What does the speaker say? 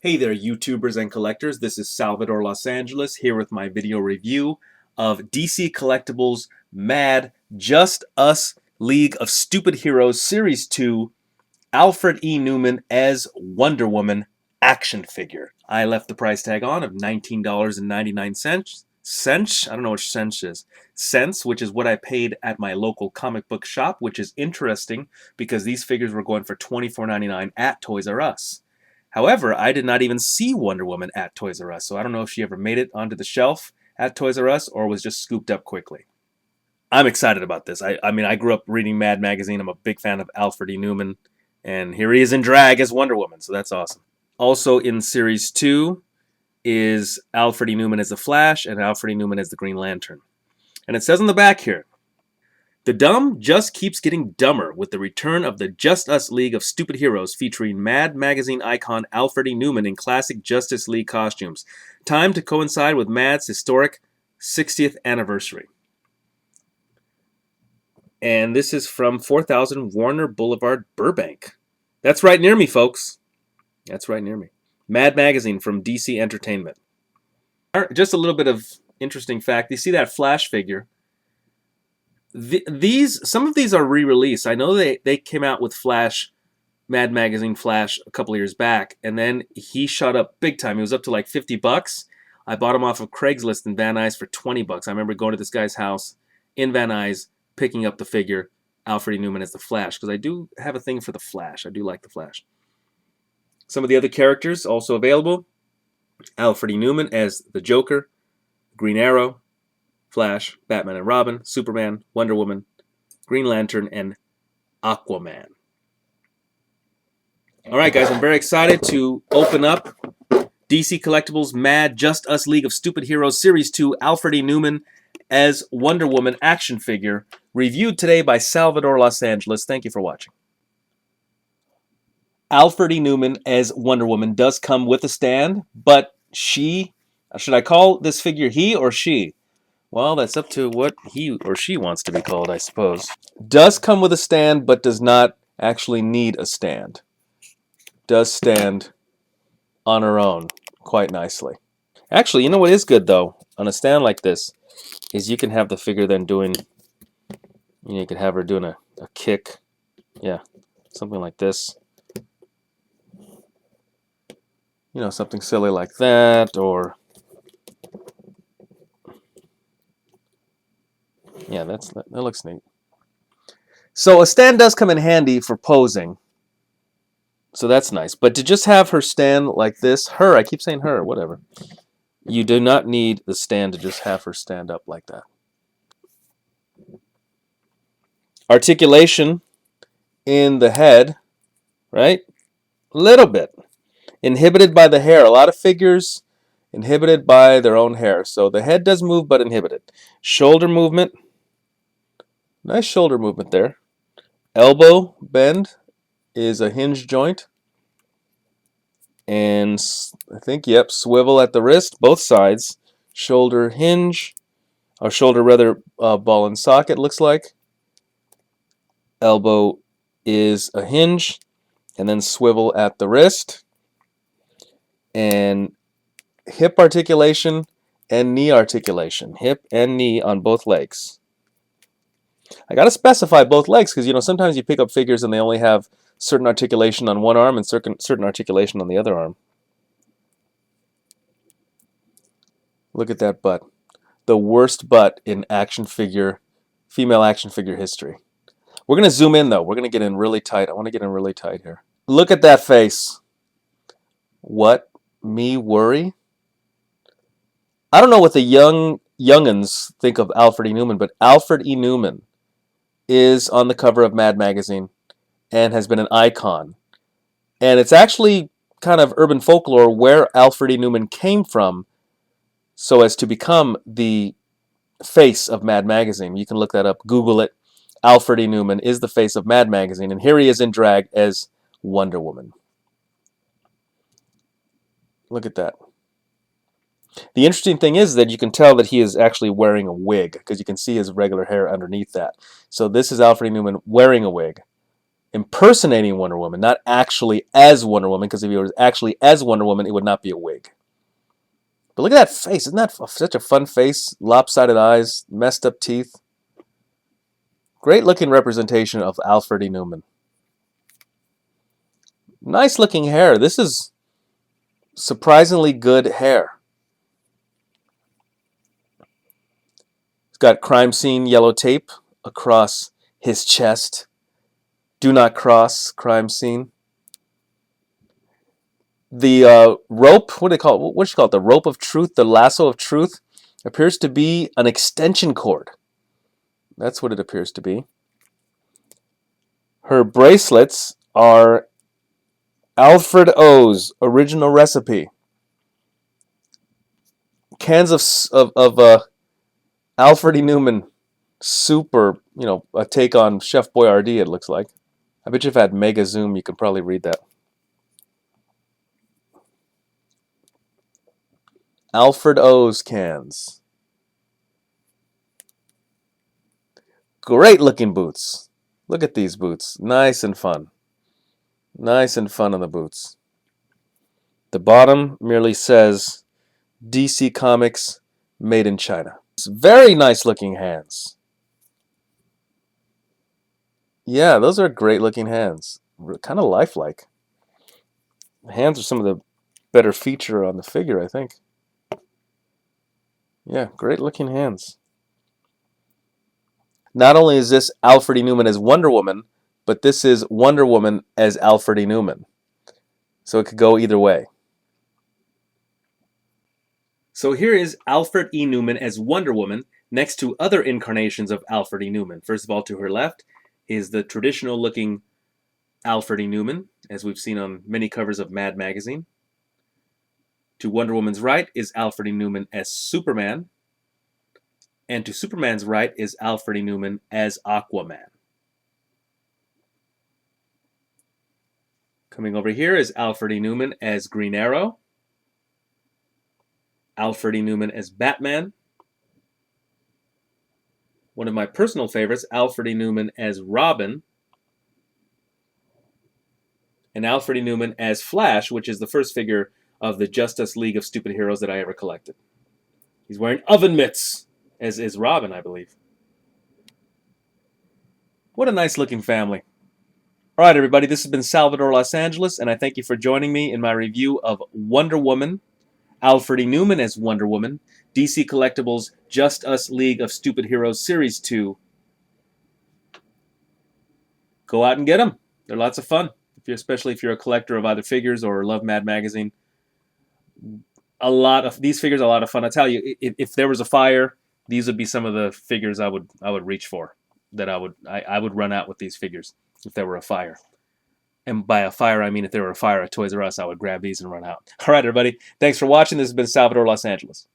Hey there, YouTubers and collectors. This is Salvador Los Angeles here with my video review of DC Collectibles Mad Just Us League of Stupid Heroes Series 2 Alfred E. Neuman as Wonder Woman action figure. I left the price tag on of $19.99. Cents? I don't know what cents is. Cents, which is what I paid at my local comic book shop, which is interesting because these figures were going for $24.99 at Toys R Us. However, I did not even see Wonder Woman at Toys R Us, so I don't know if she ever made it onto the shelf at Toys R Us or was just scooped up quickly. I'm excited about this. I mean, I grew up reading Mad Magazine. I'm a big fan of Alfred E. Neuman, and here he is in drag as Wonder Woman, so that's awesome. Also in Series 2 is Alfred E. Neuman as the Flash and Alfred E. Neuman as the Green Lantern. And it says on the back here, the dumb just keeps getting dumber with the return of the Just Us League of Stupid Heroes featuring Mad Magazine icon Alfred E. Neuman in classic Justice League costumes. Time to coincide with Mad's historic 60th anniversary. And this is from 4000 Warner Boulevard, Burbank. That's right near me, folks. That's right near me. Mad Magazine from DC Entertainment. Just a little bit of interesting fact. You see that Flash figure? Some of these are re-released. I know they came out with Flash, Mad Magazine Flash a couple of years back, and then he shot up big time. He was up to like $50. I bought him off of Craigslist in Van Nuys for $20. I remember going to this guy's house in Van Nuys, picking up the figure, Alfred E. Neuman as the Flash, because I do have a thing for the Flash. I do like the Flash. Some of the other characters also available. Alfred E. Neuman as the Joker, Green Arrow, Flash, Batman and Robin, Superman, Wonder Woman, Green Lantern, and Aquaman. Alright guys, I'm very excited to open up DC Collectibles Mad Just Us League of Stupid Heroes Series 2 Alfred E. Neuman as Wonder Woman action figure, reviewed today by Salvador Los Angeles. Thank you for watching. Alfred E. Neuman as Wonder Woman does come with a stand, but should I call this figure he or she? Well, that's up to what he or she wants to be called, I suppose. Does come with a stand, but does not actually need a stand. Does stand on her own quite nicely. Actually, you know what is good, though, on a stand like this, is you can have the figure then doing, you could have her doing a kick. Yeah, something like this. You know, something silly like that, or... yeah, that looks neat. So a stand does come in handy for posing. So that's nice. But to just have her stand like this, I keep saying her, whatever. You do not need the stand to just have her stand up like that. Articulation in the head, right? A little bit. Inhibited by the hair. A lot of figures inhibited by their own hair. So the head does move, but inhibited. Shoulder movement. Nice shoulder movement there. Elbow bend is a hinge joint. And I think, yep, swivel at the wrist, both sides. Shoulder hinge, or shoulder rather, ball and socket looks like. Elbow is a hinge, and then swivel at the wrist. And hip articulation and knee articulation. Hip and knee on both legs. I got to specify both legs because, you know, sometimes you pick up figures and they only have certain articulation on one arm and certain articulation on the other arm. Look at that butt. The worst butt in female action figure history. We're going to zoom in, though. We're going to get in really tight. I want to get in really tight here. Look at that face. What? Me worry? I don't know what the youngins think of Alfred E. Neuman, but Alfred E. Neuman is on the cover of Mad Magazine and has been an icon. And it's actually kind of urban folklore where Alfred E. Neuman came from so as to become the face of Mad Magazine. You can look that up, Google it. Alfred E. Neuman is the face of Mad Magazine, and here he is in drag as Wonder Woman. Look at that. The interesting thing is that you can tell that he is actually wearing a wig because you can see his regular hair underneath that. So this is Alfred E. Neuman wearing a wig. impersonating Wonder Woman, not actually as Wonder Woman, because if he was actually as Wonder Woman, it would not be a wig. But look at that face. Isn't that such a fun face? Lopsided eyes, messed up teeth. Great looking representation of Alfred E. Neuman. Nice looking hair. This is surprisingly good hair. He's got crime scene yellow tape across his chest. Do not cross crime scene. The rope, what do they call it? What should you call it? The rope of truth, the lasso of truth, appears to be an extension cord. That's what it appears to be. Her bracelets are Alfred O's original recipe. Cans of Alfred E. Neuman soup, or a take on Chef Boyardee, it looks like. I bet you if I had mega zoom, you could probably read that. Alfred O's cans. Great looking boots. Look at these boots. Nice and fun. Nice and fun on the boots. The bottom merely says DC Comics made in China. It's very nice looking hands. Yeah, those are great looking hands. Kind of lifelike. The hands are some of the better feature on the figure, I think. Yeah, great looking hands. Not only is this Alfred E. Neuman as Wonder Woman, but this is Wonder Woman as Alfred E. Neuman. So it could go either way. So here is Alfred E. Neuman as Wonder Woman next to other incarnations of Alfred E. Neuman. First of all, to her left is the traditional looking Alfred E. Neuman, as we've seen on many covers of Mad magazine. To Wonder Woman's right is Alfred E. Neuman as Superman. And to Superman's right is Alfred E. Neuman as Aquaman. Coming over here is Alfred E. Neuman as Green Arrow. Alfred E. Neuman as Batman. One of my personal favorites, Alfred E. Neuman as Robin. And Alfred E. Neuman as Flash, which is the first figure of the Justice League of Stupid Heroes that I ever collected. He's wearing oven mitts, as is Robin, I believe. What a nice looking family. All right, everybody, this has been Salvador Los Angeles, and I thank you for joining me in my review of Wonder Woman, Alfred E. Neuman as Wonder Woman, DC Collectibles Just Us League of Stupid Heroes Series 2. Go out and get them. They're lots of fun, especially if you're a collector of either figures or love Mad magazine. These figures are a lot of fun. I tell you, if there was a fire, these would be some of the figures I would reach for. That I would run out with these figures if there were a fire. And by a fire, I mean if there were a fire at Toys R Us, I would grab these and run out. All right, everybody. Thanks for watching. This has been Salvador Los Angeles.